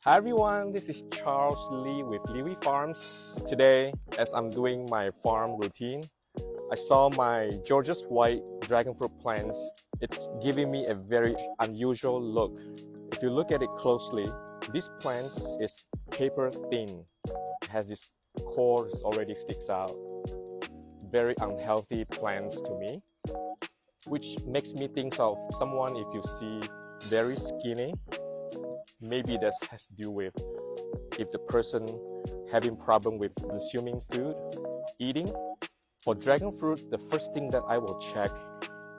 Hi everyone, this is Charles Lee with Lee Farms. Today, as I'm doing my farm routine, I saw my Georgia's white dragon fruit plants. It's giving me a very unusual look. If you look at it closely, this plant is paper thin. It has this core that already sticks out. Very unhealthy plants to me, which makes me think of someone if you see very skinny. Maybe that has to do with if the person having problem with consuming food, eating. For dragon fruit, the first thing that I will check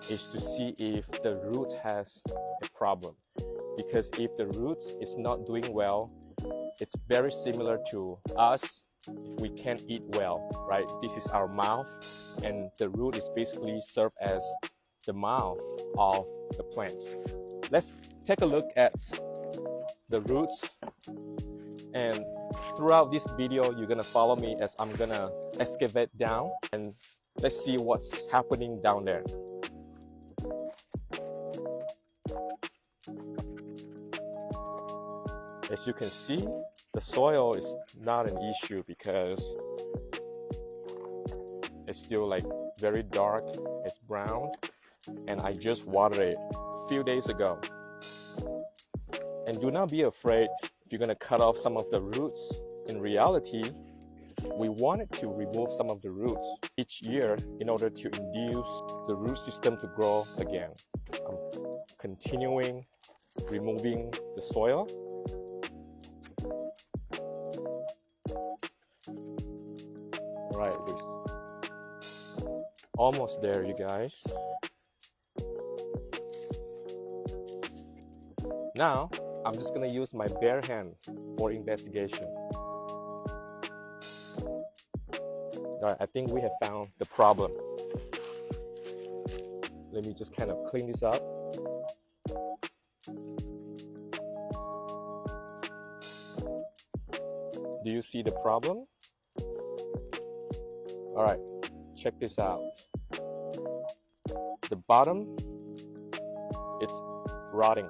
is to see if the root has a problem. Because if the root is not doing well, it's very similar to us if we can't eat well, right? This is our mouth, and the root is basically served as the mouth of the plants. Let's take a look at the roots, and throughout this video you're gonna follow me as I'm gonna excavate down, and let's see what's happening down there. As you can see, the soil is not an issue because it's still like very dark, it's brown, and I just watered it a few days ago. And do not be afraid if you're going to cut off some of the roots. In reality, we wanted to remove some of the roots each year in order to induce the root system to grow again. I'm continuing removing the soil. All right, we're almost there, you guys. Now, I'm just gonna use my bare hand for investigation. Alright, I think we have found the problem. Let me just kind of clean this up. Do you see the problem? Alright, check this out. The bottom, it's rotting.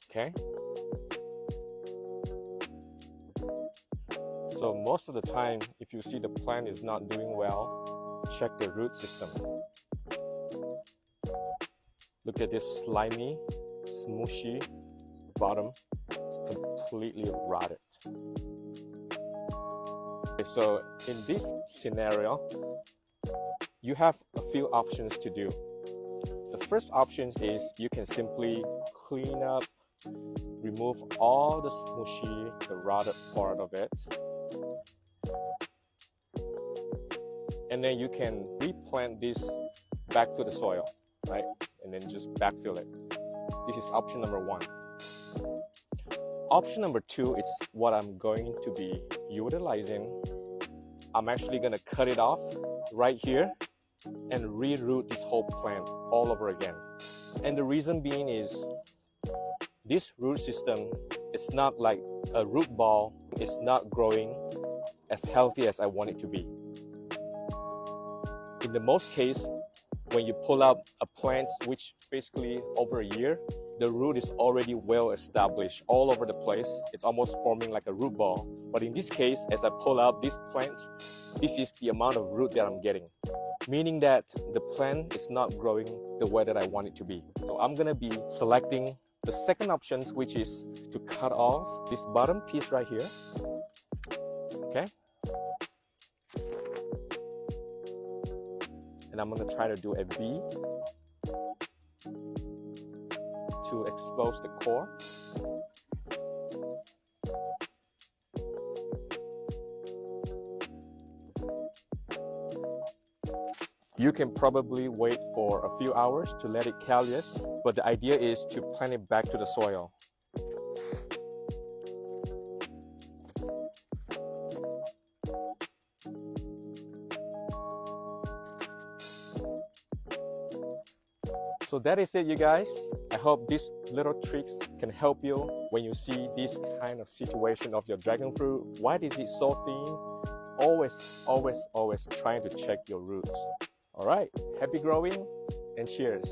Okay, so most of the time, if you see the plant is not doing well, check the root system. Look at this slimy, smooshy bottom. It's completely rotted. Okay, so in this scenario, you have a few options to do. The first option is you can simply clean up, remove all the smooshy, the rotted part of it, and then you can replant this back to the soil, right? And then just backfill it. This is option number one. Option number two, it's what I'm going to be utilizing. I'm actually going to cut it off right here and reroot this whole plant all over again. And the reason being is this root system is not like a root ball. It's not growing as healthy as I want it to be. In the most case, when you pull out a plant which basically over a year, the root is already well established all over the place. It's almost forming like a root ball. But in this case, as I pull out these plants, this is the amount of root that I'm getting, meaning that the plant is not growing the way that I want it to be. So I'm gonna be selecting the second option, which is to cut off this bottom piece right here. Okay, and I'm gonna try to do a V to expose the core. You can probably wait for a few hours to let it callus, but the idea is to plant it back to the soil. So that is it, you guys. I hope these little tricks can help you when you see this kind of situation of your dragon fruit. Why is it so thin? Always trying to check your roots. All right, happy growing and cheers.